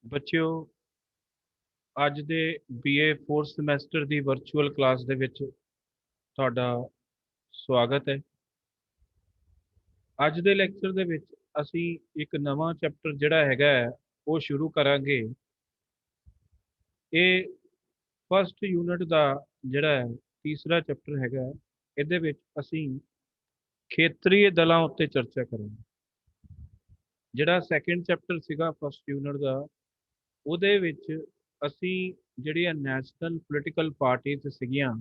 ਬੱਚਿਓ ਅੱਜ ਦੇ BA 4th ਸਮੈਸਟਰ ਦੀ ਵਰਚੁਅਲ ਕਲਾਸ ਦੇ ਵਿੱਚ ਤੁਹਾਡਾ ਸਵਾਗਤ ਹੈ। ਅੱਜ ਦੇ ਲੈਕਚਰ ਦੇ ਵਿੱਚ ਅਸੀਂ ਇੱਕ ਨਵਾਂ ਚੈਪਟਰ ਜਿਹੜਾ ਹੈਗਾ ਉਹ ਸ਼ੁਰੂ ਕਰਾਂਗੇ। ਇਹ ਫਸਟ ਯੂਨਿਟ ਦਾ ਜਿਹੜਾ ਤੀਸਰਾ ਚੈਪਟਰ ਹੈਗਾ, ਇਹਦੇ ਵਿੱਚ ਅਸੀਂ ਖੇਤਰੀ ਦਲਾਂ ਉੱਤੇ ਚਰਚਾ ਕਰਾਂਗੇ। ਜਿਹੜਾ ਸੈਕੰਡ ਚੈਪਟਰ ਸੀਗਾ ਫਸਟ ਯੂਨਿਟ ਦਾ, ਉਹਦੇ ਵਿੱਚ ਅਸੀਂ ਜਿਹੜੀਆਂ ਨੈਸ਼ਨਲ ਪੋਲੀਟੀਕਲ ਪਾਰਟੀਜ਼ ਸੀਗੀਆਂ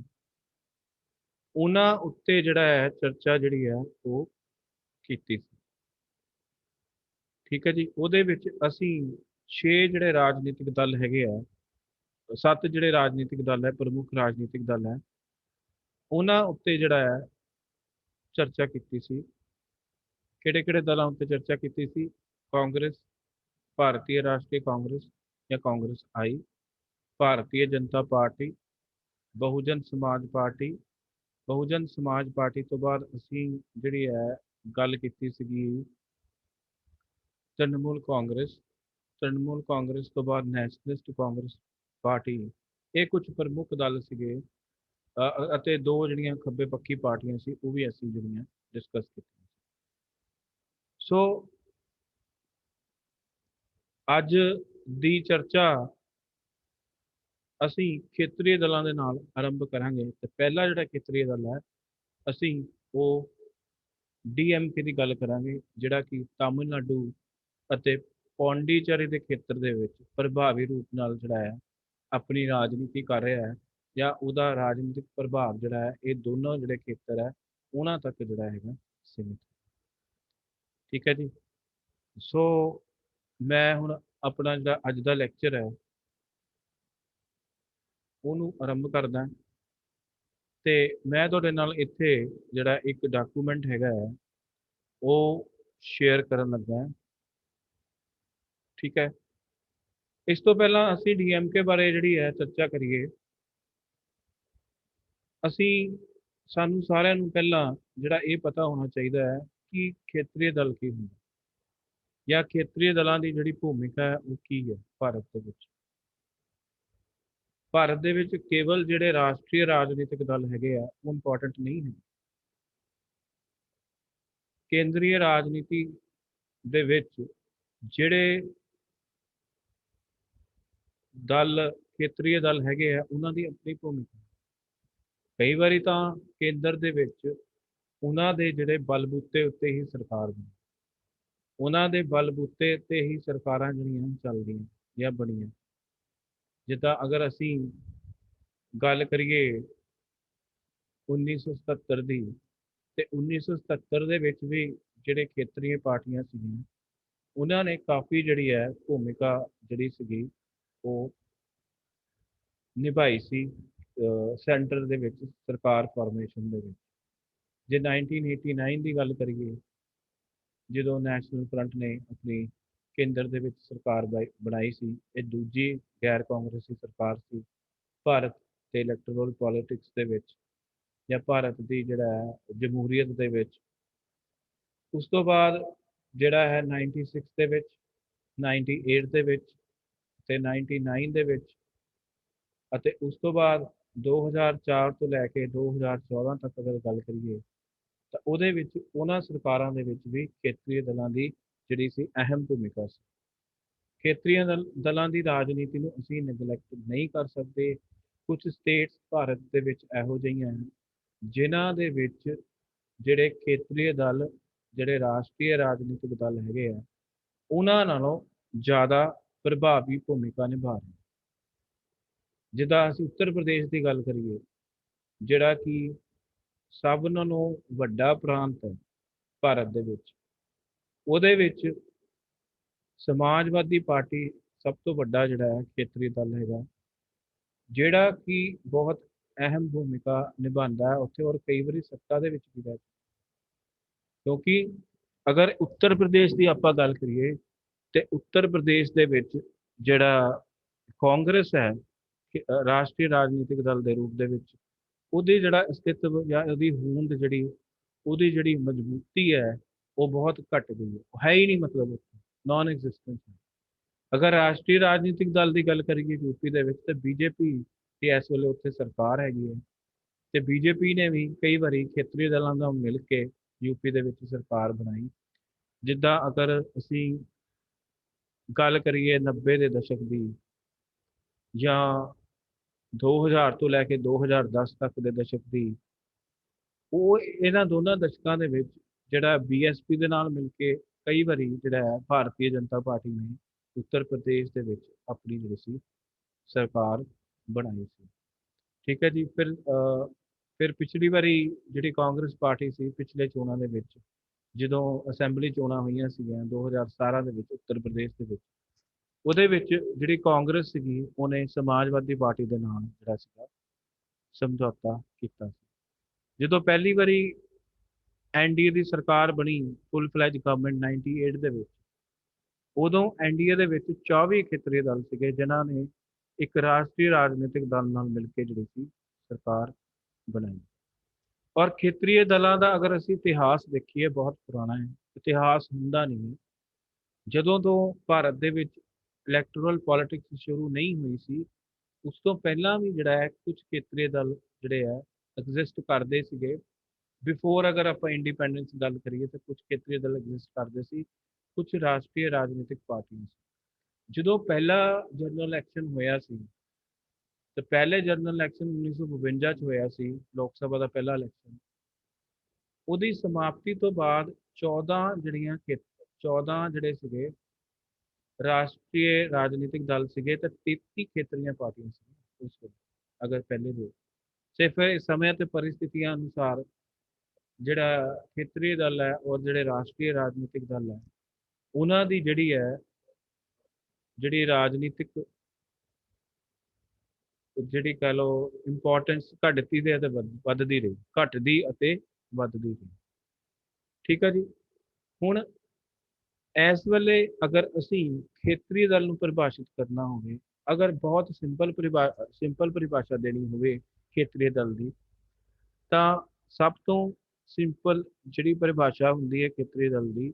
ਉਹਨਾਂ ਉੱਤੇ ਜਿਹੜਾ ਹੈ ਚਰਚਾ ਜਿਹੜੀ ਹੈ ਉਹ ਕੀਤੀ ਸੀ। ਠੀਕ ਹੈ ਜੀ। ਉਹਦੇ ਵਿੱਚ ਅਸੀਂ 6 ਜਿਹੜੇ ਰਾਜਨੀਤਿਕ ਦਲ ਹੈਗੇ ਆ, 7 ਜਿਹੜੇ ਰਾਜਨੀਤਿਕ ਦਲ ਹੈ, ਪ੍ਰਮੁੱਖ ਰਾਜਨੀਤਿਕ ਦਲ ਹੈ, ਉਹਨਾਂ ਉੱਤੇ ਜਿਹੜਾ ਹੈ ਚਰਚਾ ਕੀਤੀ ਸੀ। ਕਿਹੜੇ ਕਿਹੜੇ ਦਲਾਂ ਉੱਤੇ ਚਰਚਾ ਕੀਤੀ ਸੀ? ਕਾਂਗਰਸ, ਭਾਰਤੀ ਰਾਸ਼ਟਰੀ ਕਾਂਗਰਸ ਜਾਂ ਕਾਂਗਰਸ ਆਈ, ਭਾਰਤੀ ਜਨਤਾ ਪਾਰਟੀ, ਬਹੁਜਨ ਸਮਾਜ ਪਾਰਟੀ। ਬਹੁਜਨ ਸਮਾਜ ਪਾਰਟੀ ਤੋਂ ਬਾਅਦ ਅਸੀਂ ਜਿਹੜੀ ਹੈ ਗੱਲ ਕੀਤੀ ਸੀਗੀ ਤ੍ਰਿਣਮੂਲ ਕਾਂਗਰਸ। ਤ੍ਰਿਣਮੂਲ ਕਾਂਗਰਸ ਤੋਂ ਬਾਅਦ ਨੈਸ਼ਨਲਿਸਟ ਕਾਂਗਰਸ ਪਾਰਟੀ। ਇਹ ਕੁਝ ਪ੍ਰਮੁੱਖ ਦਲ ਸੀਗੇ ਅਤੇ ਦੋ ਜਿਹੜੀਆਂ ਖੱਬੇ ਪੱਖੀ ਪਾਰਟੀਆਂ ਸੀ ਉਹ ਵੀ ਅਸੀਂ ਜਿਹੜੀਆਂ ਡਿਸਕਸ ਕੀਤੀਆਂ। ਸੋ ਅੱਜ ਦੀ ਚਰਚਾ ਅਸੀਂ ਖੇਤਰੀ ਦਲਾਂ ਦੇ ਨਾਲ ਆਰੰਭ ਕਰਾਂਗੇ। ਤੇ ਪਹਿਲਾ ਜਿਹੜਾ ਖੇਤਰੀ ਦਲ ਹੈ ਅਸੀਂ ਉਹ DMK ਦੀ ਗੱਲ ਕਰਾਂਗੇ, ਜਿਹੜਾ ਕਿ ਤਾਮਿਲਨਾਡੂ ਅਤੇ ਪੌਂਡੀਚੇਰੀ ਦੇ ਖੇਤਰ ਦੇ ਵਿੱਚ ਪ੍ਰਭਾਵੀ ਰੂਪ ਨਾਲ ਜਿਹੜਾ ਹੈ ਆਪਣੀ ਰਾਜਨੀਤੀ ਕਰ ਰਿਹਾ ਹੈ, ਜਾਂ ਉਹਦਾ ਰਾਜਨੀਤਿਕ ਪ੍ਰਭਾਵ ਜਿਹੜਾ ਹੈ ਇਹ ਦੋਨੋਂ ਜਿਹੜੇ ਖੇਤਰ ਹੈ ਉਹਨਾਂ ਤੱਕ ਜਿਹੜਾ ਹੈਗਾ ਸੀਮਿਤ। ਠੀਕ ਹੈ ਜੀ। ਸੋ ਮੈਂ ਹੁਣ ਆਪਣਾ ਜਿਹੜਾ ਅੱਜ ਦਾ ਲੈਕਚਰ ਹੈ ਉਹਨੂੰ ਆਰੰਭ ਕਰਦਾ। ਤੇ ਮੈਂ ਤੁਹਾਡੇ ਨਾਲ ਇੱਥੇ ਜਿਹੜਾ ਇੱਕ ਡਾਕੂਮੈਂਟ ਹੈਗਾ ਹੈ ਉਹ ਸ਼ੇਅਰ ਕਰਨ ਲੱਗਾ ਹਾਂ। ਠੀਕ ਹੈ। ਇਸ ਤੋਂ ਪਹਿਲਾਂ ਅਸੀਂ DMK ਬਾਰੇ ਜਿਹੜੀ ਹੈ ਚਰਚਾ ਕਰੀਏ। ਸਾਨੂੰ ਸਾਰਿਆਂ ਨੂੰ ਪਹਿਲਾਂ ਜਿਹੜਾ ਇਹ ਪਤਾ ਹੋਣਾ ਚਾਹੀਦਾ ਹੈ ਕਿ ਖੇਤਰੀ ਦਲ ਕੀ ਹੁੰਦਾ, ਜਾਂ ਖੇਤਰੀ ਦਲਾਂ ਦੀ ਜਿਹੜੀ ਭੂਮਿਕਾ ਹੈ ਉਹ ਕੀ ਹੈ ਭਾਰਤ ਦੇ ਵਿੱਚ। ਭਾਰਤ ਦੇ ਵਿੱਚ ਕੇਵਲ ਜਿਹੜੇ ਰਾਸ਼ਟਰੀ ਰਾਜਨੀਤਿਕ ਦਲ ਹੈਗੇ ਆ ਉਹ ਇੰਪੋਰਟੈਂਟ ਨਹੀਂ ਹੈ। ਕੇਂਦਰੀ ਰਾਜਨੀਤੀ ਦੇ ਵਿੱਚ ਜਿਹੜੇ ਦਲ ਖੇਤਰੀ ਦਲ ਹੈਗੇ ਆ ਉਹਨਾਂ ਦੀ ਆਪਣੀ ਭੂਮਿਕਾ। ਕਈ ਵਾਰੀ ਤਾਂ ਕੇਂਦਰ ਦੇ ਵਿੱਚ ਉਹਨਾਂ ਦੇ ਜਿਹੜੇ ਬਲਬੂਤੇ ਉੱਤੇ ਹੀ ਸਰਕਾਰ ਬਣੀ, ਉਹਨਾਂ ਦੇ ਬਲਬੂਤੇ ਤੇ ਹੀ ਸਰਕਾਰਾਂ ਜਿਹੜੀਆਂ ਚੱਲਦੀਆਂ ਜਾਂ ਬਣੀਆਂ। ਜਿੱਦਾਂ ਅਗਰ ਅਸੀਂ ਗੱਲ ਕਰੀਏ 1977 ਦੀ, ਤੇ 1977 ਦੇ ਵਿੱਚ ਵੀ ਜਿਹੜੇ ਖੇਤਰੀ ਪਾਰਟੀਆਂ ਸੀਗੀਆਂ ਉਹਨਾਂ ਨੇ ਕਾਫੀ ਜਿਹੜੀ ਹੈ ਭੂਮਿਕਾ ਜਿਹੜੀ ਸੀਗੀ ਉਹ ਨਿਭਾਈ ਸੀ ਸੈਂਟਰ ਦੇ ਵਿੱਚ ਸਰਕਾਰ ਫਾਰਮੇਸ਼ਨ ਦੇ ਵਿੱਚ। ਜੇ 1989 ਦੀ ਗੱਲ ਕਰੀਏ, ਜਦੋਂ ਨੈਸ਼ਨਲ ਫਰੰਟ ਨੇ ਆਪਣੀ ਕੇਂਦਰ ਦੇ ਵਿੱਚ ਸਰਕਾਰ ਬਣਾਈ ਸੀ, ਇਹ ਦੂਜੀ ਗੈਰ ਕਾਂਗਰਸੀ ਸਰਕਾਰ ਸੀ ਭਾਰਤ ਤੇ ਇਲੈਕਟਰਲ ਪੋਲਿਟਿਕਸ ਦੇ ਵਿੱਚ, ਜਾਂ ਭਾਰਤ ਦੀ ਜਿਹੜਾ ਹੈ ਜਮਹੂਰੀਅਤ ਦੇ ਵਿੱਚ। ਉਸ ਤੋਂ ਬਾਅਦ ਜਿਹੜਾ ਹੈ 96 ਦੇ ਵਿੱਚ, 98 ਦੇ ਵਿੱਚ ਤੇ 99 ਦੇ ਵਿੱਚ, ਅਤੇ ਉਸ ਤੋਂ ਬਾਅਦ 2004 ਤੋਂ ਲੈ ਕੇ 2014 ਤੱਕ ਅਗਰ ਗੱਲ ਕਰੀਏ ਤਾਂ ਉਹਦੇ ਵਿੱਚ ਉਹਨਾਂ ਸਰਕਾਰਾਂ ਦੇ ਵਿੱਚ ਵੀ ਖੇਤਰੀ ਦਲਾਂ ਦੀ ਜਿਹੜੀ ਸੀ ਅਹਿਮ ਭੂਮਿਕਾ ਸੀ। ਖੇਤਰੀ ਦਲਾਂ ਦੀ ਰਾਜਨੀਤੀ ਨੂੰ ਅਸੀਂ ਨੈਗਲੈਕਟ ਨਹੀਂ ਕਰ ਸਕਦੇ। ਕੁਝ ਸਟੇਟਸ ਭਾਰਤ ਦੇ ਵਿੱਚ ਇਹੋ ਜਿਹੀਆਂ ਹਨ ਜਿਨ੍ਹਾਂ ਦੇ ਵਿੱਚ ਜਿਹੜੇ ਖੇਤਰੀ ਦਲ, ਜਿਹੜੇ ਰਾਸ਼ਟਰੀ ਰਾਜਨੀਤਿਕ ਦਲ ਹੈਗੇ ਆ, ਉਹਨਾਂ ਨਾਲੋਂ ਜ਼ਿਆਦਾ ਪ੍ਰਭਾਵੀ ਭੂਮਿਕਾ ਨਿਭਾ ਰਹੇ। ਜਿੱਦਾਂ ਅਸੀਂ ਉੱਤਰ ਪ੍ਰਦੇਸ਼ ਦੀ ਗੱਲ ਕਰੀਏ, ਜਿਹੜਾ ਕਿ ਸਭ ਨਾਲੋਂ ਵੱਡਾ ਪ੍ਰਾਂਤ ਹੈ ਭਾਰਤ ਦੇ ਵਿੱਚ, ਉਹਦੇ ਵਿੱਚ ਸਮਾਜਵਾਦੀ ਪਾਰਟੀ ਸਭ ਤੋਂ ਵੱਡਾ ਜਿਹੜਾ ਹੈ ਖੇਤਰੀ ਦਲ ਹੈਗਾ, ਜਿਹੜਾ ਕਿ ਬਹੁਤ ਅਹਿਮ ਭੂਮਿਕਾ ਨਿਭਾਉਂਦਾ ਹੈ ਉੱਥੇ, ਔਰ ਕਈ ਵਾਰੀ ਸੱਤਾ ਦੇ ਵਿੱਚ ਵੀ ਰਹਿ। ਕਿਉਂਕਿ ਅਗਰ ਉੱਤਰ ਪ੍ਰਦੇਸ਼ ਦੀ ਆਪਾਂ ਗੱਲ ਕਰੀਏ ਤੇ ਉੱਤਰ ਪ੍ਰਦੇਸ਼ ਦੇ ਵਿੱਚ ਜਿਹੜਾ ਕਾਂਗਰਸ ਹੈ ਰਾਸ਼ਟਰੀ ਰਾਜਨੀਤਿਕ ਦਲ ਦੇ ਰੂਪ ਦੇ ਵਿੱਚ, ਉਹਦੀ ਜਿਹੜਾ ਅਸਤਿਤਵ ਜਾਂ ਉਹਦੀ ਹੋਂਦ ਉਹਦੀ ਜਿਹੜੀ ਮਜ਼ਬੂਤੀ ਹੈ ਉਹ ਬਹੁਤ ਘੱਟ ਗਈ ਹੈ। ਉਹ ਹੈ ਹੀ ਨਹੀਂ, ਮਤਲਬ ਨॉन एग्जिस्टेंट है। अगर राष्ट्रीय राजनीतिक दल की गल करिए यूपी ਦੇ ਵਿੱਚ ਤੇ ਬੀਜੇਪੀ ਦੀ ਇਸ ਵੇਲੇ ਉੱਥੇ ਸਰਕਾਰ ਹੈਗੀ ਹੈ ਤੇ ਬੀਜੇਪੀ ਨੇ ਵੀ ਕਈ ਵਾਰੀ ਖੇਤਰੀ ਦਲਾਂ ਨਾਲ ਮਿਲ ਕੇ ਯੂਪੀ ਦੇ ਵਿੱਚ ਸਰਕਾਰ ਬਣਾਈ। ਜਿੱਦਾਂ ਅਗਰ ਅਸੀਂ ਗੱਲ ਕਰੀਏ 90 ਦੇ ਦਸ਼ਕ ਦੀ ਜਾਂ 2000 ਤੋਂ ਲੈ ਕੇ 2010 ਤੱਕ ਦੇ ਦਸ਼ਕ ਦੀ, ਉਹ ਇਹਨਾਂ ਦੋਨਾਂ ਦਸ਼ਕਾਂ ਦੇ ਵਿੱਚ ਜਿਹੜਾ ਬੀਐਸਪੀ ਦੇ ਨਾਲ ਮਿਲ ਕੇ ਕਈ ਵਾਰੀ ਜਿਹੜਾ ਹੈ ਭਾਰਤੀ ਜਨਤਾ ਪਾਰਟੀ ਨੇ ਉੱਤਰ ਪ੍ਰਦੇਸ਼ ਦੇ ਵਿੱਚ ਆਪਣੀ ਜਿਹੜੀ ਸੀ ਸਰਕਾਰ ਬਣਾਈ ਸੀ। ਠੀਕ ਹੈ ਜੀ। ਫਿਰ ਪਿਛਲੀ ਵਾਰੀ ਜਿਹੜੀ ਕਾਂਗਰਸ ਪਾਰਟੀ ਸੀ ਪਿਛਲੇ ਚੋਣਾਂ ਦੇ ਵਿੱਚ, ਜਦੋਂ ਅਸੈਂਬਲੀ ਚੋਣਾਂ ਹੋਈਆਂ ਸੀਗੀਆਂ 2017 ਦੇ ਵਿੱਚ ਉੱਤਰ ਪ੍ਰਦੇਸ਼ ਦੇ ਵਿੱਚ, ਉਹਦੇ ਵਿੱਚ ਜਿਹੜੀ ਕਾਂਗਰਸ ਸੀਗੀ ਉਹਨੇ ਸਮਾਜਵਾਦੀ ਪਾਰਟੀ ਦੇ ਨਾਲ ਜਿਹੜਾ ਸੀਗਾ ਸਮਝੌਤਾ ਕੀਤਾ ਸੀ। ਜਦੋਂ ਪਹਿਲੀ ਵਾਰੀ ਐਨਡੀਏ ਦੀ ਸਰਕਾਰ ਬਣੀ ਫੁੱਲ ਫਲੈਜ ਗਵਰਨਮੈਂਟ 98 ਦੇ ਵਿੱਚ, ਉਦੋਂ ਐਨਡੀਏ ਦੇ ਵਿੱਚ 24 ਖੇਤਰੀ ਦਲ ਸੀਗੇ ਜਿਨ੍ਹਾਂ ਨੇ ਇੱਕ ਰਾਸ਼ਟਰੀ ਰਾਜਨੀਤਿਕ ਦਲ ਨਾਲ ਮਿਲ ਕੇ ਜਿਹੜੀ ਸੀ ਸਰਕਾਰ ਬਣਾਈ। ਔਰ ਖੇਤਰੀ ਦਲਾਂ ਦਾ ਅਗਰ ਅਸੀਂ ਇਤਿਹਾਸ ਦੇਖੀਏ ਬਹੁਤ ਪੁਰਾਣਾ ਹੈ, ਇਤਿਹਾਸ ਹੁੰਦਾ ਨਹੀਂ ਹੈ। ਜਦੋਂ ਤੋਂ ਭਾਰਤ ਦੇ ਵਿੱਚ ਇਲੈਕਟੋਰਲ ਪੋਲਿਟਿਕਸ ਸ਼ੁਰੂ ਨਹੀਂ ਹੋਈ ਸੀ, ਉਸ ਤੋਂ ਪਹਿਲਾਂ ਵੀ ਜਿਹੜਾ ਹੈ ਕੁਝ ਖੇਤਰੀ ਦਲ ਜਿਹੜੇ ਹੈ ਐਗਜ਼ਿਸਟ ਕਰਦੇ ਸੀਗੇ। ਬਿਫੋਰ ਅਗਰ ਆਪਾਂ ਇੰਡੀਪੈਂਡੈਂਸ ਦੀ ਗੱਲ ਕਰੀਏ ਤਾਂ ਕੁਝ ਖੇਤਰੀ ਦਲ ਐਗਜ਼ਿਸਟ ਕਰਦੇ ਸੀ, ਕੁਝ ਰਾਸ਼ਟਰੀ ਰਾਜਨੀਤਿਕ ਪਾਰਟੀਆਂ ਸੀ। ਜਦੋਂ ਪਹਿਲਾ ਜਨਰਲ ਇਲੈਕਸ਼ਨ ਹੋਇਆ ਸੀ ਤੇ ਪਹਿਲੇ ਜਨਰਲ ਇਲੈਕਸ਼ਨ 1952 ਚ ਹੋਇਆ ਸੀ, ਲੋਕ ਸਭਾ ਦਾ ਪਹਿਲਾ ਇਲੈਕਸ਼ਨ, ਉਹਦੀ ਸਮਾਪਤੀ ਤੋਂ ਬਾਅਦ 14 ਜਿਹੜੇ ਸੀਗੇ ਰਾਸ਼ਟਰੀ ਰਾਜਨੀਤਿਕ ਦਲ ਸੀਗੇ ਤੇ 33 ਖੇਤਰੀਆਂ ਪਾਰਟੀਆਂ ਸੀ ਉਸ ਵੇਲੇ। ਅਗਰ ਪਹਿਲੇ ਦੇ ਸਿਰਫ ਸਮੇਂ ਤੇ ਪਰਿਸਥਿਤੀਆਂ ਅਨੁਸਾਰ ਜਿਹੜਾ ਖੇਤਰੀ ਦਲ ਹੈ ਔਰ ਜਿਹੜੇ ਰਾਸ਼ਟਰੀ ਰਾਜਨੀਤਿਕ ਦਲ ਹੈ ਉਹਨਾਂ ਦੀ ਜਿਹੜੀ ਰਾਜਨੀਤਿਕ ਜਿਹੜੀ ਕਹ ਲਓ ਇੰਪੋਰਟੈਂਸ ਘਟਦੀ ਤੇ ਅਤੇ ਵੱਧਦੀ ਰਹੀ, ਘਟਦੀ ਅਤੇ ਵੱਧਦੀ ਰਹੀ। ਠੀਕ ਹੈ ਜੀ। ਹੁਣ ਇਸ ਵੇਲੇ ਅਗਰ ਅਸੀਂ ਖੇਤਰੀ ਦਲ ਨੂੰ ਪਰਿਭਾਸ਼ਿਤ ਕਰਨਾ ਹੋਵੇ, ਅਗਰ ਬਹੁਤ ਸਿੰਪਲ ਪਰਿਭਾਸ਼ਾ ਦੇਣੀ ਹੋਵੇ ਖੇਤਰੀ ਦਲ ਦੀ, ਤਾਂ ਸਭ ਤੋਂ ਸਿੰਪਲ ਜਿਹੜੀ ਪਰਿਭਾਸ਼ਾ ਹੁੰਦੀ ਹੈ ਖੇਤਰੀ ਦਲ ਦੀ,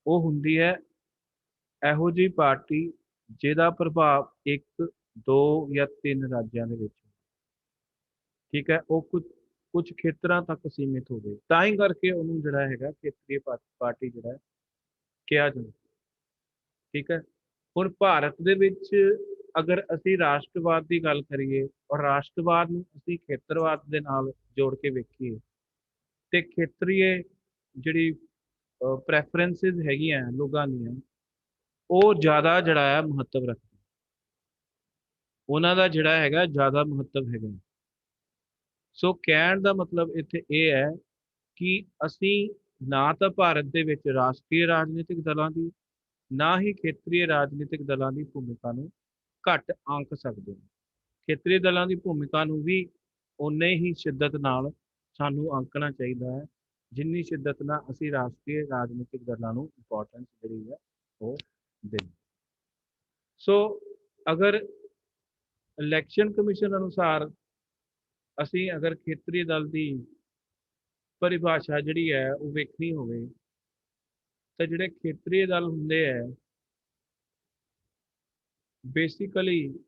ਉਹ ਹੁੰਦੀ ਹੈ ਇਹੋ ਜਿਹੀ ਪਾਰਟੀ ਜਿਹਦਾ ਪ੍ਰਭਾਵ 1, 2 ਜਾਂ 3 ਰਾਜਾਂ ਦੇ ਵਿੱਚ, ਠੀਕ ਹੈ, ਉਹ ਕੁਝ ਖੇਤਰਾਂ ਤੱਕ ਸੀਮਿਤ ਹੋਵੇ, ਤਾਂ ਹੀ ਕਰਕੇ ਉਹਨੂੰ ਜਿਹੜਾ ਹੈਗਾ ਖੇਤਰੀ ਪਾਰਟੀ ਜਿਹੜਾ ਕਿਹਾ ਜਾਂਦਾ। ਠੀਕ ਹੈ। ਹੁਣ ਭਾਰਤ ਦੇ ਵਿੱਚ ਅਗਰ ਅਸੀਂ ਰਾਸ਼ਟਰਵਾਦ ਦੀ ਗੱਲ ਕਰੀਏ ਔਰ ਰਾਸ਼ਟਰਵਾਦ ਨੂੰ ਅਸੀਂ ਖੇਤਰਵਾਦ ਦੇ ਨਾਲ ਜੋੜ ਕੇ ਵੇਖੀਏ, ਤੇ ਖੇਤਰੀ ਜਿਹੜੀ ਪ੍ਰੈਫਰੈਂਸਿਸ ਹੈਗੀਆਂ ਲੋਕਾਂ ਦੀਆਂ, ਉਹ ਜ਼ਿਆਦਾ ਜਿਹੜਾ ਹੈ ਮਹੱਤਵ ਰੱਖਦੀ, ਉਹਨਾਂ ਦਾ ਜਿਹੜਾ ਹੈਗਾ ਜ਼ਿਆਦਾ ਮਹੱਤਵ ਹੈਗਾ। ਸੋ ਕਹਿਣ ਦਾ ਮਤਲਬ ਇੱਥੇ ਇਹ ਹੈ ਕਿ ਅਸੀਂ ਨਾ ਤਾਂ ਭਾਰਤ ਦੇ ਵਿੱਚ ਰਾਸ਼ਟਰੀ ਰਾਜਨੀਤਿਕ ਦਲਾਂ ਦੀ, ਨਾ ਹੀ ਖੇਤਰੀ ਰਾਜਨੀਤਿਕ ਦਲਾਂ ਦੀ ਭੂਮਿਕਾ ਨੂੰ ਘੱਟ ਆਂਕ ਸਕਦੇ ਹਾਂ। ਖੇਤਰੀ ਦਲਾਂ ਦੀ ਭੂਮਿਕਾ ਨੂੰ ਵੀ ਉਨੇ ਹੀ ਸ਼ਿੱਦਤ ਨਾਲ ਸਾਨੂੰ ਆਂਕਣਾ ਚਾਹੀਦਾ ਹੈ ਜਿੰਨੀ ਸ਼ਿੱਦਤ ਨਾਲ ਅਸੀਂ ਰਾਸ਼ਟਰੀ ਰਾਜਨੀਤਿਕ ਦਲਾਂ ਨੂੰ ਇੰਪੋਰਟੈਂਸ ਜਿਹੜੀ ਹੈ ਉਹ ਦੇਣੀ। ਸੋ ਅਗਰ ਇਲੈਕਸ਼ਨ ਕਮਿਸ਼ਨ ਅਨੁਸਾਰ ਅਸੀਂ ਅਗਰ ਖੇਤਰੀ ਦਲ ਦੀ ਪਰਿਭਾਸ਼ਾ ਜਿਹੜੀ ਹੈ ਉਹ ਵੇਖਣੀ ਹੋਵੇ, ਤਾਂ ਜਿਹੜੇ ਖੇਤਰੀ ਦਲ ਹੁੰਦੇ ਹੈ ਬੇਸਿਕਲੀ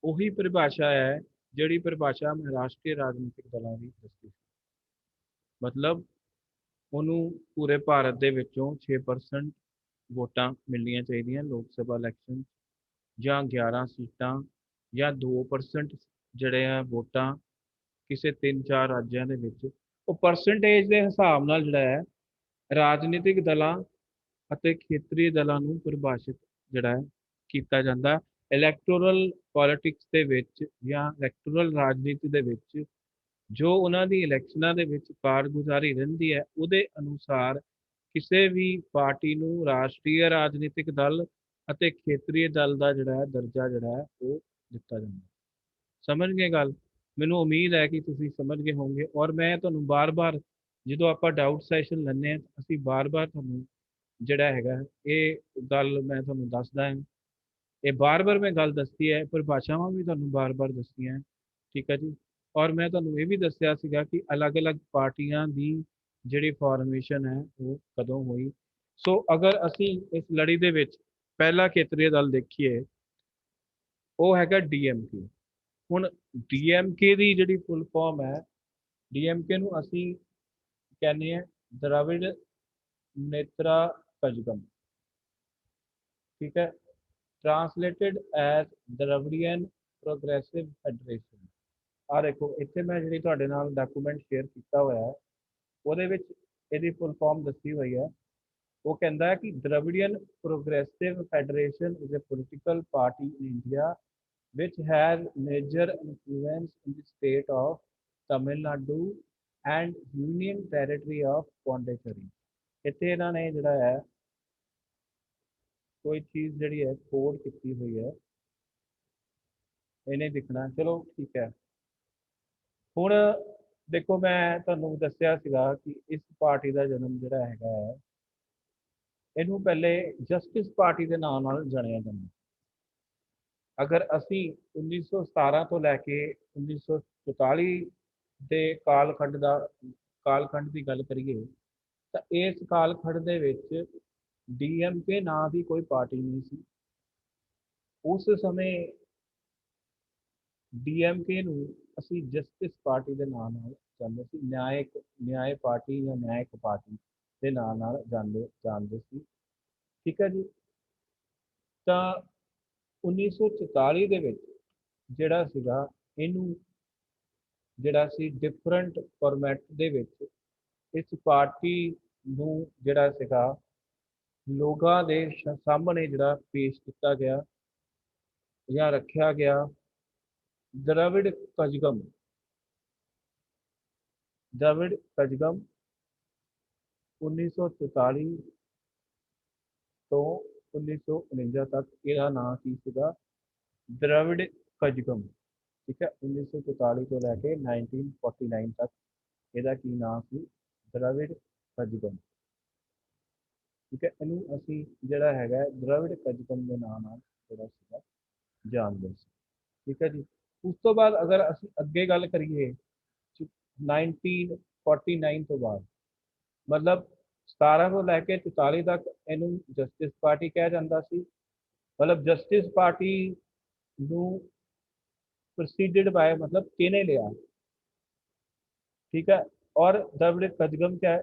ਉਹੀ ਪਰਿਭਾਸ਼ਾ ਹੈ ਜਿਹੜੀ ਪਰਿਭਾਸ਼ਾ ਮੈਂ ਰਾਸ਼ਟਰੀ ਰਾਜਨੀਤਿਕ ਦਲਾਂ ਦੀ ਦੱਸੀ ਸੀ। ਮਤਲਬ ਉਹਨੂੰ ਪੂਰੇ ਭਾਰਤ ਦੇ ਵਿੱਚੋਂ 6% ਵੋਟਾਂ ਮਿਲਣੀਆਂ ਚਾਹੀਦੀਆਂ ਲੋਕ ਸਭਾ ਇਲੈਕਸ਼ਨ, ਜਾਂ 11 ਸੀਟਾਂ, ਜਾਂ 2% ਜਿਹੜੇ ਆ ਵੋਟਾਂ ਕਿਸੇ 3-4 ਰਾਜਾਂ ਦੇ ਵਿੱਚ। ਉਹ ਪਰਸੈਂਟੇਜ ਦੇ ਹਿਸਾਬ ਨਾਲ ਜਿਹੜਾ ਹੈ ਰਾਜਨੀਤਿਕ ਦਲਾਂ ਅਤੇ ਖੇਤਰੀ ਦਲਾਂ ਨੂੰ ਪਰਿਭਾਸ਼ਿਤ ਜਿਹੜਾ ਹੈ ਕੀਤਾ ਜਾਂਦਾ। ਇਲੈਕਟੋਰਲ ਪੋਲਿਟਿਕਸ ਦੇ ਵਿੱਚ ਜਾਂ ਇਲੈਕਟੋਰਲ ਰਾਜਨੀਤੀ ਦੇ ਵਿੱਚ ਜੋ ਉਹਨਾਂ ਦੀ ਇਲੈਕਸ਼ਨਾਂ ਦੇ ਵਿੱਚ ਕਾਰਗੁਜ਼ਾਰੀ ਰਹਿੰਦੀ ਹੈ, ਉਹਦੇ ਅਨੁਸਾਰ ਕਿਸੇ ਵੀ ਪਾਰਟੀ ਨੂੰ ਰਾਸ਼ਟਰੀ ਰਾਜਨੀਤਿਕ ਦਲ ਅਤੇ ਖੇਤਰੀ ਦਲ ਦਾ ਜਿਹੜਾ ਹੈ ਦਰਜਾ ਜਿਹੜਾ ਹੈ ਉਹ ਦਿੱਤਾ ਜਾਂਦਾ। ਸਮਝ ਗਏ ਗੱਲ? ਮੈਨੂੰ ਉਮੀਦ ਹੈ ਕਿ ਤੁਸੀਂ ਸਮਝ ਗਏ ਹੋਵੋਗੇ। ਔਰ ਮੈਂ ਤੁਹਾਨੂੰ ਬਾਰ-ਬਾਰ ਜਦੋਂ ਆਪਾਂ ਡਾਊਟ ਸੈਸ਼ਨ ਲੈਂਦੇ ਹਾਂ, ਅਸੀਂ ਬਾਰ-ਬਾਰ ਤੁਹਾਨੂੰ ਜਿਹੜਾ ਹੈਗਾ ਇਹ ਗੱਲ ਮੈਂ ਤੁਹਾਨੂੰ ਦੱਸਦਾ ਹਾਂ। ਇਹ ਬਾਰ-ਬਾਰ ਮੈਂ ਗੱਲ ਦੱਸੀ ਹੈ, ਪਰਿਭਾਸ਼ਾਵਾਂ ਵੀ ਤੁਹਾਨੂੰ ਬਾਰ-ਬਾਰ ਦੱਸੀਆਂ ਹੈ। ਠੀਕ ਹੈ ਜੀ। ਔਰ ਮੈਂ ਤੁਹਾਨੂੰ ਇਹ ਵੀ ਦੱਸਿਆ ਸੀਗਾ ਕਿ ਅਲੱਗ-ਅਲੱਗ ਪਾਰਟੀਆਂ ਦੀ ਜਿਹੜੀ ਫਾਰਮੇਸ਼ਨ ਹੈ ਉਹ ਕਦੋਂ ਹੋਈ। ਸੋ ਅਗਰ ਅਸੀਂ ਇਸ ਲੜੀ ਦੇ ਵਿੱਚ ਪਹਿਲਾ ਖੇਤਰੀ ਦਲ ਦੇਖੀਏ, ਉਹ ਹੈਗਾ ਡੀਐਮਕੇ। ਹੁਣ ਡੀਐਮਕੇ ਦੀ ਜਿਹੜੀ ਫੁੱਲ ਫਾਰਮ ਹੈ, ਡੀਐਮਕੇ ਨੂੰ ਅਸੀਂ ਕਹਿੰਦੇ ਆ द्रविड़ नेत्रा कजगम, ठीक है, translated as Dravidian progressive federation. ਆ ਦੇਖੋ ਇੱਥੇ ਮੈਂ ਜਿਹੜੀ ਤੁਹਾਡੇ ਨਾਲ ਡਾਕੂਮੈਂਟ ਸ਼ੇਅਰ ਕੀਤਾ ਹੋਇਆ ਹੈ, ਉਹਦੇ ਵਿੱਚ ਇਹਦੀ ਫੁੱਲ ਫਾਰਮ ਦੱਸੀ ਹੋਈ ਹੈ। ਉਹ ਕਹਿੰਦਾ ਹੈ ਕਿ Dravidian progressive federation is a political party in India which has major influence in the state of Tamil Nadu and Union Territory of Pondicherry। ਇੱਥੇ ਇਹਨਾਂ ਨੇ ਜਿਹੜਾ ਹੈ ਕੋਈ ਚੀਜ਼ ਜਿਹੜੀ ਹੈ ਕੋਡ ਕੀਤੀ ਹੋਈ ਹੈ, ਇਹ ਨਹੀਂ ਦਿਖਣਾ, ਚਲੋ ਠੀਕ ਹੈ। ਹੁਣ ਦੇਖੋ ਮੈਂ ਤੁਹਾਨੂੰ ਦੱਸਿਆ ਸੀਗਾ ਕਿ ਇਸ ਪਾਰਟੀ ਦਾ ਜਨਮ ਜਿਹੜਾ ਹੈਗਾ ਹੈ, ਇਹਨੂੰ ਪਹਿਲੇ ਜਸਟਿਸ ਪਾਰਟੀ ਦੇ ਨਾਮ ਨਾਲ ਜਾਣਿਆ ਜਾਂਦਾ। ਅਗਰ ਅਸੀਂ 1917 ਤੋਂ ਲੈ ਕੇ 1944 ਦੇ ਕਾਲਖੰਡ ਦੀ ਗੱਲ ਕਰੀਏ, ਤਾਂ ਇਸ ਕਾਲਖੰਡ ਦੇ ਵਿੱਚ ਡੀਐਮਕੇ ਨਾਂ ਦੀ ਕੋਈ ਪਾਰਟੀ ਨਹੀਂ ਸੀ। ਉਸ ਸਮੇਂ ਡੀਐਮਕੇ ਨੂੰ ਅਸੀਂ ਜਸਟਿਸ ਪਾਰਟੀ ਦੇ ਨਾਮ ਨਾਲ ਜਾਣਦੇ ਸੀ, ਨਿਆਏ ਪਾਰਟੀ ਜਾਂ ਨਿਆਇਕ ਪਾਰਟੀ ਦੇ ਨਾਮ ਨਾਲ ਜਾਣਦੇ ਸੀ, ਠੀਕ ਹੈ ਜੀ। ਤਾਂ 1944 ਦੇ ਵਿੱਚ ਜਿਹੜਾ ਸੀਗਾ, ਇਹਨੂੰ ਜਿਹੜਾ ਸੀ ਡਿਫਰੈਂਟ ਫਾਰਮੈਟ ਦੇ ਵਿੱਚ ਇਸ ਪਾਰਟੀ ਨੂੰ ਜਿਹੜਾ ਸੀਗਾ ਲੋਕਾਂ ਦੇ ਸਾਹਮਣੇ ਜਿਹੜਾ ਪੇਸ਼ ਕੀਤਾ ਗਿਆ ਜਾਂ ਰੱਖਿਆ ਗਿਆ। द्रविड़ कजगम 1944 ਤੋਂ 1949 ਤੱਕ ਇਹਦਾ ਨਾਂ ਕੀ ਸੀਗਾ, द्रविड़ कजगम, ठीक है। 1944 ਤੋਂ ਲੈ ਕੇ 1949 ਤੱਕ ਇਹਦਾ ਕੀ ਨਾਂ ਸੀ, द्रविड़ कजगम, ठीक है। ਇਹਨੂੰ ਅਸੀਂ ਜਿਹੜਾ ਹੈਗਾ द्रविड़ कजगम ਦੇ ਨਾਂ ਨਾਲ ਜਿਹੜਾ ਸੀਗਾ ਜਾਣਦੇ ਸੀ, ठीक है जी। ਉਸ ਤੋਂ ਬਾਅਦ ਅਗਰ ਅਸੀਂ ਅੱਗੇ ਗੱਲ ਕਰੀਏ 1949 ਤੋਂ ਬਾਅਦ, ਮਤਲਬ 17 ਤੋਂ ਲੈ ਕੇ 44 ਤੱਕ ਇਹਨੂੰ ਜਸਟਿਸ ਪਾਰਟੀ ਕਿਹਾ ਜਾਂਦਾ ਸੀ। ਮਤਲਬ ਜਸਟਿਸ ਪਾਰਟੀ ਨੂੰ ਪ੍ਰੋਸੀਡਡ ਬਾय मतलब ਕਿਹਨੇ ਲਿਆ, ਠੀਕ ਹੈ। ਔਰ द्रविड़ कजगम क्या है,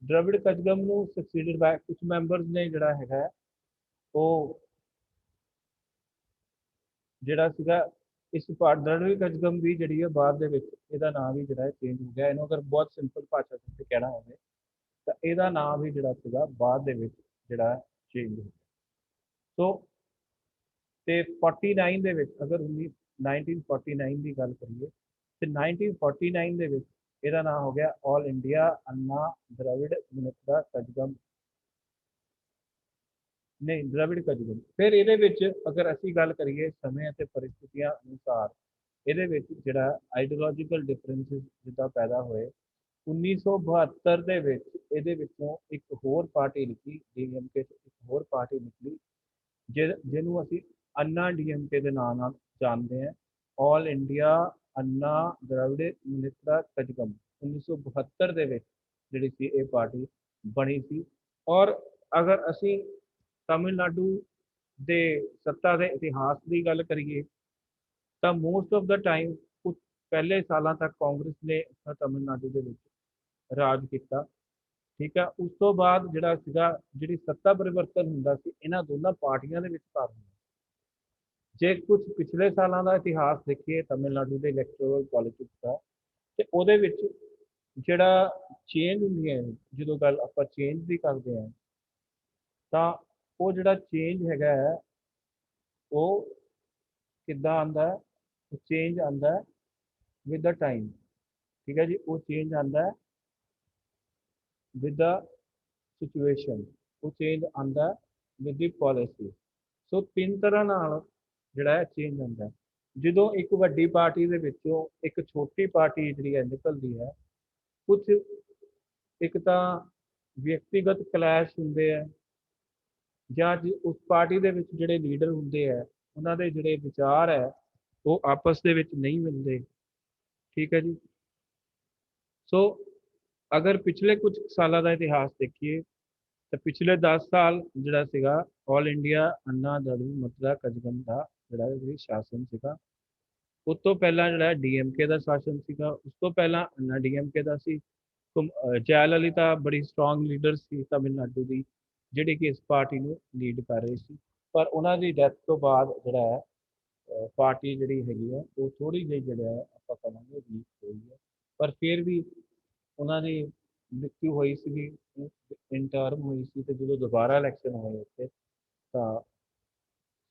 द्रविड़ कजगम ਨੂੰ ਸਕਸੀਡਡ ਬਾय ਕੁਝ ਮੈਂਬਰਸ ਨੇ ਜਿਹੜਾ ਹੈਗਾ ਉਹ ਜਿਹੜਾ ਸੀਗਾ ਇਸ द्रविड़ कजगम ਵੀ ਜਿਹੜੀ ਹੈ ਬਾਅਦ ਦੇ ਵਿੱਚ ਇਹਦਾ ਨਾਮ ਵੀ ਜਿਹੜਾ ਚੇਂਜ ਹੋ ਗਿਆ। ਇਹਨੂੰ ਅਗਰ ਬਹੁਤ ਸਿੰਪਲ ਭਾਸ਼ਾ ਵਿੱਚ ਕਹਿਣਾ ਹੋਵੇ ਤਾਂ ਇਹਦਾ ਨਾਮ ਵੀ ਜਿਹੜਾ ਸੀਗਾ ਬਾਅਦ ਦੇ ਵਿੱਚ ਜਿਹੜਾ ਚੇਂਜ ਹੋ ਗਿਆ। ਸੋ ਤੇ 49 ਦੇ ਵਿੱਚ ਅਗਰ 1949 ਦੀ ਗੱਲ ਕਰੀਏ ਤੇ 1949 ਦੇ ਵਿੱਚ ਇਹਦਾ ਨਾਮ ਹੋ ਗਿਆ ਆਲ ਇੰਡੀਆ अन्ना द्रविड़ नेत्रा कजगम, नहीं द्रविड़ कजगम। फिर ਇਹਦੇ ਵਿੱਚ ਅਗਰ ਅਸੀਂ ਗੱਲ ਕਰੀਏ ਸਮੇਂ ਅਤੇ परिस्थितियां ਅਨੁਸਾਰ ਇਹਦੇ ਵਿੱਚ ਜਿਹੜਾ ਆਈਡੀਓਲੋਜੀਕਲ ਡਿਫਰੈਂਸਿਸ ਜਿੱਦਾਂ ਪੈਦਾ ਹੋਏ। 1972 ਦੇ ਵਿੱਚ ਇਹਦੇ ਵਿੱਚੋਂ ਇੱਕ ਹੋਰ ਪਾਰਟੀ ਨਿਕਲੀ, ਡੀਐਮਕੇ ਤੋਂ ਇੱਕ ਹੋਰ ਪਾਰਟੀ ਨਿਕਲੀ ਜਿਹਨੂੰ ਅਸੀਂ अन्ना ਡੀਐਮਕੇ ਦੇ ਨਾਮ ਨਾਲ ਜਾਣਦੇ ਹਾਂ, ਆਲ ਇੰਡੀਆ अन्ना द्रविड़ नेत्रा कजगम। 1972 ਦੇ ਵਿੱਚ ਜਿਹੜੀ ਸੀ ਇਹ ਪਾਰਟੀ ਬਣੀ ਸੀ। ਔਰ ਅਗਰ ਅਸੀਂ तमिलनाडु ਦੇ ਸੱਤਾ ਦੇ ਇਤਿਹਾਸ ਦੀ ਗੱਲ ਕਰੀਏ ਤਾਂ ਮੋਸਟ ਆਫ ਦਾ ਟਾਈਮ ਕੁਝ ਪਹਿਲੇ ਸਾਲਾਂ ਤੱਕ ਕਾਂਗਰਸ ਨੇ ਤਮਿਲਨਾਡੂ ਦੇ ਵਿੱਚ ਰਾਜ ਕੀਤਾ, ਠੀਕ ਹੈ। ਉਸ ਤੋਂ ਬਾਅਦ ਜਿਹੜਾ ਸੀਗਾ ਜਿਹੜੀ ਸੱਤਾ ਪਰਿਵਰਤਨ ਹੁੰਦਾ ਸੀ ਇਹਨਾਂ ਦੋਨਾਂ ਪਾਰਟੀਆਂ ਦੇ ਵਿਚਕਾਰ ਹੁੰਦਾ। ਜੇ ਕੁਝ ਪਿਛਲੇ ਸਾਲਾਂ ਦਾ ਇਤਿਹਾਸ ਦੇਖੀਏ ਤਮਿਲਨਾਡੂ ਦੇ ਇਲੈਕਟੋਰਲ ਪੋਲਿਟਿਕਸ ਦਾ, ਤੇ ਉਹਦੇ ਵਿੱਚ ਜਿਹੜਾ ਚੇਂਜ ਹੁੰਦੀ ਹੈ, ਜਦੋਂ ਗੱਲ ਆਪਾਂ ਚੇਂਜ ਦੀ ਕਰਦੇ ਹਾਂ ਤਾਂ ਉਹ ਜਿਹੜਾ ਚੇਂਜ ਹੈਗਾ ਹੈ ਉਹ ਕਿੱਦਾਂ ਆਉਂਦਾ ਹੈ, ਉਹ ਚੇਂਜ ਆਉਂਦਾ ਹੈ ਵਿਦ ਦਾ ਟਾਈਮ, ਠੀਕ ਹੈ ਜੀ। ਉਹ ਚੇਂਜ ਆਉਂਦਾ ਹੈ ਵਿਦ ਦਾ ਸਿਚੁਏਸ਼ਨ, ਉਹ ਚੇਂਜ ਆਉਂਦਾ ਵਿਦ ਦੀ ਪੋਲਿਸੀ। ਸੋ ਤਿੰਨ ਤਰ੍ਹਾਂ ਨਾਲ ਜਿਹੜਾ ਹੈ ਚੇਂਜ ਆਉਂਦਾ। ਜਦੋਂ ਇੱਕ ਵੱਡੀ ਪਾਰਟੀ ਦੇ ਵਿੱਚੋਂ ਇੱਕ ਛੋਟੀ ਪਾਰਟੀ ਜਿਹੜੀ ਹੈ ਨਿਕਲਦੀ ਹੈ, ਕੁਝ ਇੱਕ ਤਾਂ ਵਿਅਕਤੀਗਤ ਕਲੈਸ਼ ਹੁੰਦੇ ਹੈ ਜਾਂ ਉਸ ਪਾਰਟੀ ਦੇ ਵਿੱਚ ਜਿਹੜੇ ਲੀਡਰ ਹੁੰਦੇ ਹੈ ਉਹਨਾਂ ਦੇ ਜਿਹੜੇ ਵਿਚਾਰ ਹੈ ਉਹ ਆਪਸ ਦੇ ਵਿੱਚ ਨਹੀਂ ਮਿਲਦੇ, ਠੀਕ ਹੈ ਜੀ। ਸੋ ਅਗਰ ਪਿਛਲੇ ਕੁਝ ਸਾਲਾਂ ਦਾ ਇਤਿਹਾਸ ਦੇਖੀਏ ਤੇ ਪਿਛਲੇ 10 ਸਾਲ ਜਿਹੜਾ ਸੀਗਾ ਆਲ ਇੰਡੀਆ ਅੰਨਾ ਦਲ ਮਤਲਬ ਕਜਗਮ ਦਾ ਜਿਹੜਾ ਵੀ ਸ਼ਾਸਨ ਸੀਗਾ। ਉਸ ਤੋਂ ਪਹਿਲਾਂ ਜਿਹੜਾ ਡੀਐਮਕੇ ਦਾ ਸ਼ਾਸਨ ਸੀਗਾ, ਉਸ ਤੋਂ ਪਹਿਲਾਂ ਅੰਨਾ ਡੀਐਮਕੇ ਦਾ ਸੀ। ਜੈ ਲਲਿਤਾ ਬੜੀ ਸਟਰੋਂਗ ਲੀਡਰ ਸੀ ਤਮਿਲਨਾਡੂ ਦੀ, ਜਿਹੜੀ ਕਿ ਇਸ ਪਾਰਟੀ ਨੂੰ ਲੀਡ ਕਰ ਰਹੀ ਸੀ। ਪਰ ਉਹਨਾਂ ਦੀ ਡੈਥ ਤੋਂ ਬਾਅਦ ਜਿਹੜਾ ਹੈ ਪਾਰਟੀ ਜਿਹੜੀ ਹੈਗੀ ਹੈ ਉਹ ਥੋੜੀ ਜਿਹੀ ਜਿਹੜਾ ਹੈ ਆਪਾਂ ਕਹਾਂਗੇ ਵੀਕ ਹੋਈ ਹੈ। ਪਰ ਫਿਰ ਵੀ ਉਹਨਾਂ ਦੀ ਮ੍ਰਿਤੂ ਹੋਈ ਸੀਗੀ, ਇਨ ਟਰਮ ਹੋਈ ਸੀ, ਤੇ ਜਦੋਂ ਦੁਬਾਰਾ ਇਲੈਕਸ਼ਨ ਹੋਏ ਉੱਥੇ ਤਾਂ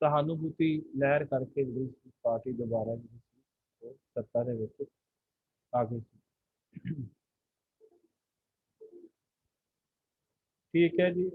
ਸਹਾਨੂਭੂਤੀ ਲਹਿਰ ਕਰਕੇ ਜਿਹੜੀ ਪਾਰਟੀ ਦੁਬਾਰਾ ਜਿਹੜੀ ਸੀ ਉਹ ਸੱਤਾ ਦੇ ਵਿੱਚ ਆ ਗਈ ਸੀ। ਠੀਕ ਹੈ ਜੀ।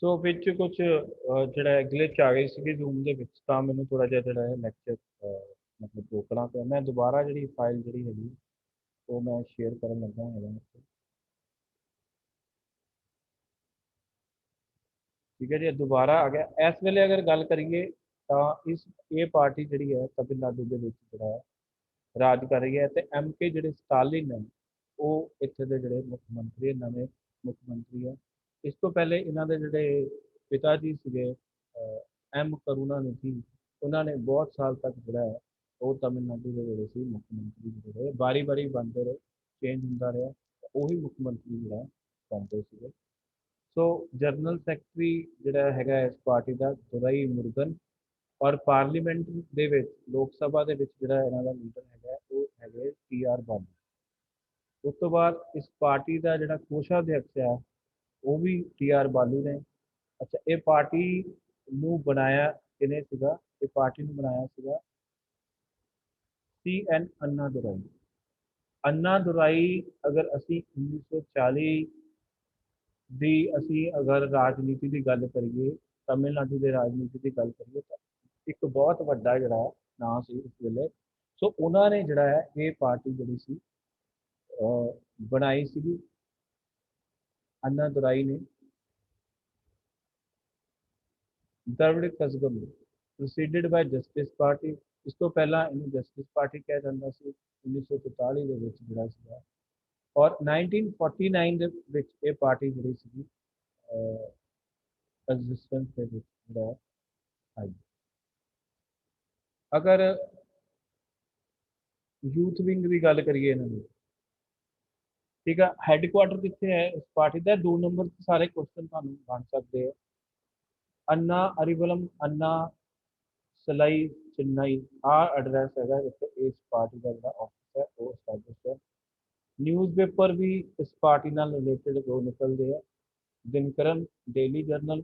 ਸੋ ਵਿੱਚ ਕੁਝ ਜਿਹੜਾ ਗਲਿਚ ਆ ਗਈ ਸੀਗੀ ਜ਼ੂਮ ਦੇ ਵਿੱਚ, ਤਾਂ ਮੈਨੂੰ ਥੋੜਾ ਜਿਹਾ ਜਿਹੜਾ ਹੈ ਲੈਕਚਰ ਮਤਲਬ ਰੋਕਣਾ ਪਿਆ। ਮੈਂ ਦੁਬਾਰਾ ਜਿਹੜੀ ਫਾਈਲ ਜਿਹੜੀ ਹੈਗੀ ਉਹ ਮੈਂ ਸ਼ੇਅਰ ਕਰਨ ਲੱਗਾ ਹੈਗਾ। ਠੀਕ ਹੈ ਜੀ, ਦੁਬਾਰਾ ਆ ਗਿਆ। ਇਸ ਵੇਲੇ ਅਗਰ ਗੱਲ ਕਰੀਏ ਤਾਂ ਇਹ ਪਾਰਟੀ ਜਿਹੜੀ ਹੈ ਤਮਿਲਨਾਡੂ ਦੇ ਵਿੱਚ ਜਿਹੜਾ ਹੈ ਰਾਜ ਕਰ ਰਹੀ ਹੈ, ਤੇ ਐਮਕੇ ਜਿਹੜੇ ਸਟਾਲਿਨ ਹੈ ਉਹ ਇੱਥੇ ਦੇ ਜਿਹੜੇ ਮੁੱਖ ਮੰਤਰੀ, ਨਵੇਂ ਮੁੱਖ ਮੰਤਰੀ ਹੈ। ਇਸ ਤੋਂ ਪਹਿਲੇ ਇਹਨਾਂ ਦੇ ਜਿਹੜੇ ਪਿਤਾ ਜੀ ਸੀਗੇ ਐਮ ਕਰੁਣਾਨਿਧੀ, ਉਹਨਾਂ ਨੇ ਬਹੁਤ ਸਾਲ ਤੱਕ ਜਿਹੜਾ ਹੈ ਉਹ ਤਮਿਲਨਾਡੂ ਦੇ ਜਿਹੜੇ ਸੀ ਮੁੱਖ ਮੰਤਰੀ ਜਿਹੜੇ ਰਹੇ, ਵਾਰੀ ਵਾਰੀ ਬਣਦੇ ਰਹੇ, ਚੇਂਜ ਹੁੰਦਾ ਰਿਹਾ, ਉਹੀ ਮੁੱਖ ਮੰਤਰੀ ਜਿਹੜਾ ਬਣਦੇ ਸੀਗੇ। ਸੋ ਜਨਰਲ ਸੈਕਟਰੀ ਜਿਹੜਾ ਹੈਗਾ ਇਸ ਪਾਰਟੀ ਦਾ ਦੁਰਾਈ ਮੁਰਗਨ, ਔਰ ਪਾਰਲੀਮੈਂਟ ਦੇ ਵਿੱਚ ਲੋਕ ਸਭਾ ਦੇ ਵਿੱਚ ਜਿਹੜਾ ਇਹਨਾਂ ਦਾ ਲੀਡਰ ਹੈਗਾ ਉਹ ਹੈਗੇ TR ਬਾਲੂ। ਉਸ ਤੋਂ ਬਾਅਦ ਇਸ ਪਾਰਟੀ ਦਾ ਜਿਹੜਾ ਕੋਸ਼ਾਧਿਅਕਸ਼ ਹੈ ਉਹ ਵੀ TR ਬਾਲੂ ਨੇ। ਅੱਛਾ, ਇਹ ਪਾਰਟੀ ਨੂੰ ਬਣਾਇਆ ਕਿਹਨੇ ਸੀਗਾ? ਇਹ ਪਾਰਟੀ ਨੂੰ ਬਣਾਇਆ ਸੀਗਾ CN ਅੰਨਾ ਦੁਰਾਈ। ਅੰਨਾ ਦੁਰਾਈ ਅਗਰ ਅਸੀਂ 1940 ਦੀ ਅਸੀਂ ਅਗਰ ਰਾਜਨੀਤੀ ਦੀ ਗੱਲ ਕਰੀਏ, ਤਮਿਲਨਾਡੂ ਦੇ ਰਾਜਨੀਤੀ ਦੀ ਗੱਲ ਕਰੀਏ, ਤਾਂ ਇੱਕ ਬਹੁਤ ਵੱਡਾ ਜਿਹੜਾ ਨਾਂ ਸੀ ਉਸ ਵੇਲੇ। ਸੋ ਉਹਨਾਂ ਨੇ ਜਿਹੜਾ ਹੈ ਇਹ ਪਾਰਟੀ ਜਿਹੜੀ ਸੀ ਬਣਾਈ ਸੀਗੀ ਅੰਨਾ ਦੁਰਾਈ ਨੇ। ਦਰਵਿੜ ਕਸਗਮ ਪ੍ਰੋਸੀਡਡ ਬਾਈ ਜਸਟਿਸ ਪਾਰਟੀ। ਇਸ ਤੋਂ ਪਹਿਲਾਂ ਇਹਨੂੰ ਜਸਟਿਸ ਪਾਰਟੀ ਕਿਹਾ ਜਾਂਦਾ ਸੀ 1944 ਦੇ ਵਿੱਚ ਜਿਹੜਾ ਸੀਗਾ। ਔਰ 1949 ਦੇ ਵਿੱਚ ਇਹ ਪਾਰਟੀ ਜਿਹੜੀ ਸੀਗੀ ਐਗਜ਼ਿਸਟੈਂਸ ਦੇ ਵਿੱਚ ਜਿਹੜਾ ਆਈ। ਅਗਰ ਯੂਥ ਵਿੰਗ ਦੀ ਗੱਲ ਕਰੀਏ ਇਹਨਾਂ ਦੀ, ਠੀਕ ਆ, ਹੈੱਡਕੁਆਟਰ ਕਿੱਥੇ ਹੈ ਇਸ ਪਾਰਟੀ ਦਾ? 2 ਨੰਬਰ ਤੇ ਸਾਰੇ ਕੁਐਸਚਨ ਤੁਹਾਨੂੰ ਬਣ ਸਕਦੇ ਆ। ਅੰਨਾ ਅਰੀਵਲਮ, ਅੰਨਾ ਸਲਾਈ, ਚੇन्नई, ਆ ਐਡਰੈਸ ਹੈਗਾ ਜਿੱਥੇ ਇਸ ਪਾਰਟੀ ਦਾ ਜਿਹੜਾ ਆਫਿਸ ਹੈ ਉਹ ਸਟੈਬਲਿਸ਼ ਹੈ। ਨਿਊਜ਼ਪੇਪਰ ਵੀ ਇਸ ਪਾਰਟੀ ਨਾਲ ਰਿਲੇਟਡ ਦੋ ਨਿਕਲਦੇ ਆ, ਦਿਨਕਰਨ ਡੇਲੀ ਜਰਨਲ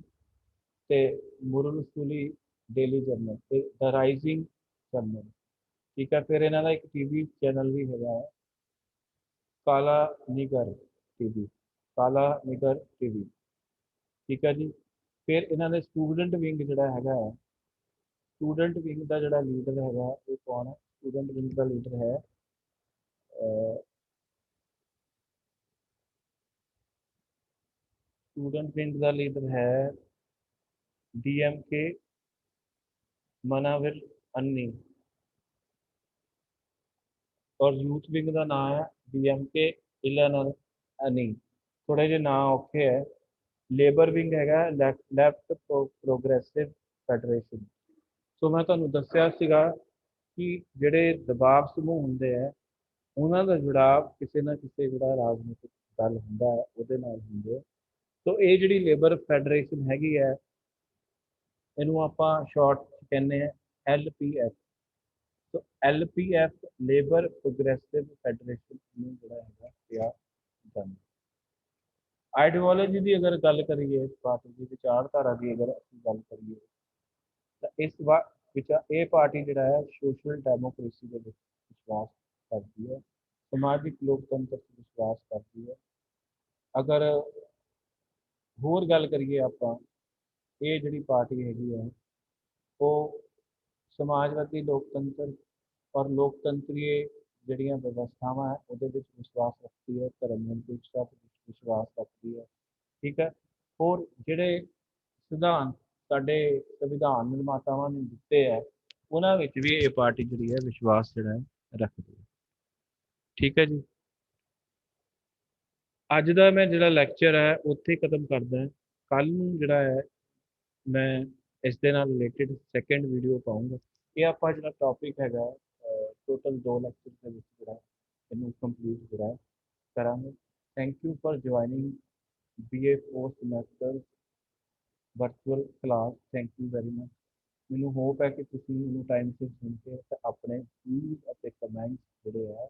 ਤੇ ਮੁਰਲਸੂਲੀ ਡੇਲੀ ਜਰਨਲ ਤੇ ਦ ਰਾਈਜ਼ਿੰਗ ਜਰਨਲ। ਠੀਕ ਹੈ, ਫਿਰ ਇਹਨਾਂ ਦਾ ਇੱਕ ਟੀਵੀ ਚੈਨਲ ਵੀ ਹੈਗਾ ਹੈ, ਕਾਲਾ ਨਿਗਰ ਟੀਵੀ, ਕਾਲਾ ਨਿਗਰ ਟੀਵੀ। ਠੀਕ ਹੈ ਜੀ। ਫਿਰ ਇਹਨਾਂ ਦੇ ਸਟੂਡੈਂਟ ਵਿੰਗ ਜਿਹੜਾ ਹੈਗਾ ਹੈ, ਸਟੂਡੈਂਟ ਵਿੰਗ ਦਾ ਜਿਹੜਾ ਲੀਡਰ ਹੈਗਾ ਉਹ ਕੌਣ ਹੈ? ਸਟੂਡੈਂਟ ਵਿੰਗ ਦਾ ਲੀਡਰ ਹੈ स्टूडेंट विंग का लीडर है DMK मनाविर अन्नी, और यूथ विंग का नाम है DMK इलेनर अनी। थोड़े जे नाम औखे है। लेबर विंग है लैफ्ट प्रोग्रेसिव फैडरेशन। सो मैं ਤੁਹਾਨੂੰ ਦੱਸਿਆ ਸੀਗਾ ਕਿ ਜਿਹੜੇ ਦਬਾਅ ਸਮੂਹ ਹੁੰਦੇ ਆ ਉਹਨਾਂ ਦਾ ਜੁੜਾਵ ਕਿਸੇ ਨਾ ਕਿਸੇ ਜਿਹੜਾ ਰਾਜਨੀਤਿਕ ਦਲ ਹੁੰਦਾ ਹੈ ਉਹਦੇ ਨਾਲ ਹੁੰਦੇ ਆ। ਸੋ ਇਹ ਜਿਹੜੀ ਲੇਬਰ ਫੈਡਰੇਸ਼ਨ ਹੈਗੀ ਹੈ ਇਹਨੂੰ ਆਪਾਂ ਸ਼ਾਰਟ ਕਹਿੰਦੇ ਆ LPF। ਸੋ LPF ਲੇਬਰ ਪ੍ਰੋਗਰੈਸਿਵ ਫੈਡਰੇਸ਼ਨ ਨੂੰ ਜਿਹੜਾ ਹੈਗਾ ਕਿਹਾ ਜਾਂਦਾ। ਆਈਡੀਓਲੋਜੀ ਦੀ ਅਗਰ ਗੱਲ ਕਰੀਏ, ਪਾਰਟੀ ਦੀ ਵਿਚਾਰਧਾਰਾ ਦੀ ਅਗਰ ਅਸੀਂ ਗੱਲ ਕਰੀਏ ਤਾਂ ਇਸ ਵਿੱਚ ਇਹ ਪਾਰਟੀ ਜਿਹੜਾ ਹੈ ਸੋਸ਼ਲ ਡੈਮੋਕ੍ਰੇਸੀ ਦੇ ਵਿੱਚ ਵਿਸ਼ਵਾਸ ਕਰਦੀ ਹੈ, ਸਮਾਜਿਕ ਲੋਕਤੰਤਰ 'ਚ ਵਿਸ਼ਵਾਸ ਕਰਦੀ ਹੈ। ਅਗਰ ਹੋਰ ਗੱਲ ਕਰੀਏ ਆਪਾਂ, ਇਹ ਜਿਹੜੀ ਪਾਰਟੀ ਹੈਗੀ ਹੈ वो समाजवादी लोकतंत्र और लोकतंत्रीय ਜਿਹੜੀਆਂ ਵਿਵਸਥਾਵਾਂ ਹੈ ਉਹਦੇ ਵਿੱਚ ਵਿਸ਼ਵਾਸ ਰੱਖਦੀ ਹੈ, ਧਰਮ ਨਿਰਪੇਖਤਾ ਵਿੱਚ ਵਿਸ਼ਵਾਸ ਰੱਖਦੀ ਹੈ। ਠੀਕ ਹੈ। ਹੋਰ ਜਿਹੜੇ ਸਿਧਾਂਤ ਸਾਡੇ ਸੰਵਿਧਾਨ ਨਿਰਮਾਤਾਵਾਂ ਨੇ ਦਿੱਤੇ ਹੈ ਉਹਨਾਂ ਵਿੱਚ ਵੀ ਇਹ ਪਾਰਟੀ ਜਿਹੜੀ ਹੈ ਵਿਸ਼ਵਾਸ ਜਿਹੜਾ ਹੈ ਰੱਖਦੀ ਹੈ। ਠੀਕ ਹੈ ਜੀ। ਅੱਜ ਦਾ ਮੈਂ ਜਿਹੜਾ ਲੈਕਚਰ ਹੈ ਉੱਥੇ ਹੀ ਖਤਮ ਕਰਦਾ। ਕੱਲ ਨੂੰ ਜਿਹੜਾ ਹੈ ਮੈਂ ਇਸ ਦੇ ਨਾਲ ਰਿਲੇਟਡ ਸੈਕੰਡ ਵੀਡੀਓ ਪਾਉਂਗਾ। ਇਹ ਆਪਾਂ ਜਿਹੜਾ ਟੌਪਿਕ ਹੈਗਾ ਟੋਟਲ 2 ਲੈਕਚਰ ਦੇ ਵਿੱਚ ਜਿਹੜਾ ਇਹਨੂੰ ਕੰਪਲੀਟ ਜਿਹੜਾ ਕਰਾਂਗੇ। Thank you for joining BA 4 semester virtual class. Thank you very much. ਮੈਨੂੰ ਹੋਪ ਹੈ ਕਿ ਤੁਸੀਂ ਇਹਨੂੰ ਟਾਈਮ ਸਿਰ ਸੁਣ ਕੇ ਤੇ ਆਪਣੇ ਵਿਊਜ਼ ਅਤੇ ਕਮੈਂਟਸ ਜਿਹੜੇ ਹੈ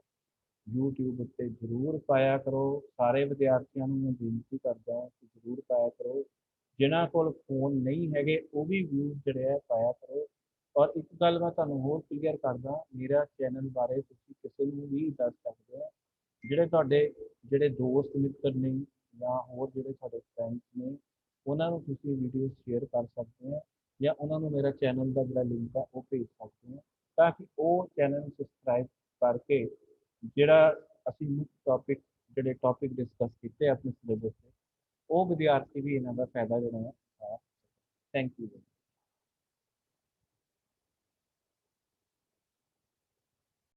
YouTube ਉੱਤੇ ਜ਼ਰੂਰ ਪਾਇਆ ਕਰੋ। ਸਾਰੇ ਵਿਦਿਆਰਥੀਆਂ ਨੂੰ ਮੈਂ ਬੇਨਤੀ ਕਰਦਾ ਹਾਂ ਕਿ ਜ਼ਰੂਰ ਪਾਇਆ ਕਰੋ। ਜਿਨ੍ਹਾਂ ਕੋਲ ਫੋਨ ਨਹੀਂ ਹੈਗੇ ਉਹ ਵੀ ਵਿਊਜ਼ ਜਿਹੜੇ ਹੈ ਪਾਇਆ ਕਰੋ। ਔਰ ਇੱਕ ਗੱਲ ਮੈਂ ਤੁਹਾਨੂੰ ਹੋਰ ਕਲੀਅਰ ਕਰਦਾ, ਮੇਰਾ ਚੈਨਲ ਬਾਰੇ ਤੁਸੀਂ ਕਿਸੇ ਨੂੰ ਵੀ ਦੱਸ ਸਕਦੇ ਹੋ। ਜਿਹੜੇ ਤੁਹਾਡੇ ਜਿਹੜੇ ਦੋਸਤ ਮਿੱਤਰ ਨੇ ਜਾਂ ਹੋਰ ਜਿਹੜੇ ਸਾਡੇ ਫਰੈਂਡਸ ਨੇ ਉਹਨਾਂ ਨੂੰ ਤੁਸੀਂ ਵੀਡੀਓ ਸ਼ੇਅਰ ਕਰ ਸਕਦੇ ਹੋ ਜਾਂ ਉਹਨਾਂ ਨੂੰ ਮੇਰਾ ਚੈਨਲ ਦਾ ਜਿਹੜਾ ਲਿੰਕ ਹੈ ਉਹ ਭੇਜ ਸਕਦੇ ਹੋ ਤਾਂ ਕਿ ਉਹ ਚੈਨਲ ਨੂੰ ਸਬਸਕ੍ਰਾਈਬ ਕਰਕੇ ਜਿਹੜਾ ਅਸੀਂ ਮੁੱਖ ਜਿਹੜੇ ਟੌਪਿਕ ਡਿਸਕਸ ਕੀਤੇ ਆਪਣੇ ਸਿਲੇਬਸ 'ਤੇ ਉਹ ਵਿਦਿਆਰਥੀ ਵੀ ਇਹਨਾਂ ਦਾ ਫਾਇਦਾ ਜਿਹੜਾ ਹੈ। Thank you.